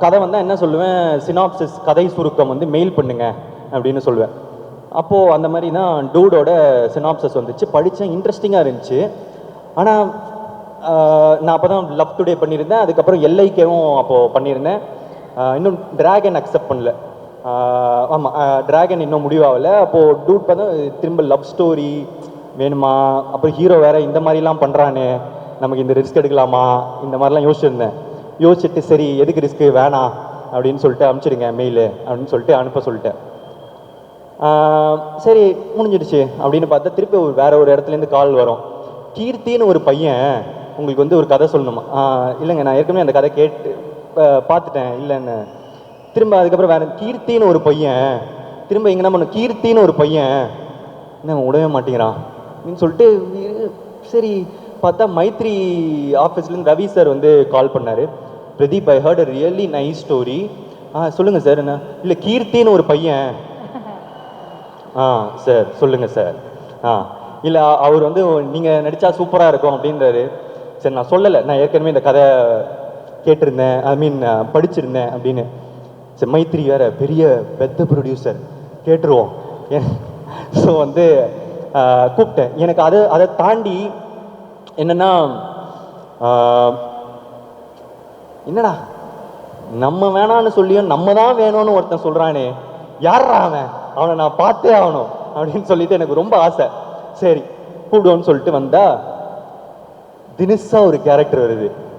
கதை வந்தால் என்ன சொல்லுவேன், சினாப்சிஸ் கதை சுருக்கம் வந்து மெயில் பண்ணுங்க அப்படின்னு சொல்லுவேன். அப்போது அந்த மாதிரி தான் டூடோட சினாப்சிஸ் வந்துச்சு. படித்தேன், இன்ட்ரெஸ்டிங்காக இருந்துச்சு. ஆனால் நான் அப்போ தான் லவ் டுடே பண்ணியிருந்தேன். அதுக்கப்புறம் எல்ஐகேவும் அப்போது பண்ணியிருந்தேன். இன்னும் டிராகன் அக்செப்ட் பண்ணல. ஆமாம், டிராகன் இன்னும் முடிவாகலை. அப்போது டூட் பார்த்தா திரும்ப லவ் ஸ்டோரி வேணுமா, அப்புறம் ஹீரோ வேறு இந்த மாதிரிலாம் பண்ணுறானே, நமக்கு இந்த ரிஸ்க் எடுக்கலாமா, இந்த மாதிரிலாம் யோசிச்சுருந்தேன். யோசிச்சுட்டு சரி எதுக்கு ரிஸ்க்கு வேணாம் அப்படின்னு சொல்லிட்டு அனுப்பிச்சிடுங்க மெயிலு அப்படின்னு சொல்லிட்டு அனுப்ப சொல்லிட்டேன். சரி முடிஞ்சிடுச்சு அப்படின்னு பார்த்தா திருப்பி வேற ஒரு இடத்துலேருந்து கால் வரும். கீர்த்தின்னு ஒரு பையன் உங்களுக்கு வந்து ஒரு கதை சொல்லணுமா. இல்லைங்க, நான் ஏற்கனவே அந்த கதை கேட்டு பார்த்துட்டேன் இல்லைன்னு. திரும்ப அதுக்கப்புறம் வேற கீர்த்தின்னு ஒரு பையன் திரும்ப எங்கன்னா பண்ண, கீர்த்தின்னு ஒரு பையன் என்ன விடவே மாட்டேங்கிறான் அப்படின்னு சொல்லிட்டு சரி பார்த்தா மைத்ரி ஆஃபீஸ்லேருந்து ரவி சார் வந்து கால் பண்ணார். Pradeep, I heard a really nice story. சொல்லுங்கள் சார். என்ன இல்லை, கீர்த்தின்னு ஒரு பையன். சார் சொல்லுங்கள் சார். இல்லை அவர் வந்து நீங்கள் நடித்தா சூப்பராக இருக்கும் அப்படின்றாரு. சரி நான் சொல்லலை, நான் ஏற்கனவே இந்த கதை கேட்டிருந்தேன், ஐ மீன் படிச்சிருந்தேன் அப்படின்னு. சரி மைத்ரி வேற பெரிய பெத்த ப்ரொடியூசர், கேட்டுருவோம். ஸோ வந்து கூப்பிட்டேன். எனக்கு அதை தாண்டி என்னன்னா, என்னடா நம்ம வேணான்னு சொல்லியும் நம்ம தான் வேணும்னு ஒருத்தன் சொல்கிறானே, யாரா அவனை நான் பார்த்தே ஆகணும் அப்படின்னு சொல்லிட்டு எனக்கு ரொம்ப ஆசை. சரி கூப்பிடுவோன்னு சொல்லிட்டு வந்தா தினேஷா ஒரு கேரக்டர் வருது.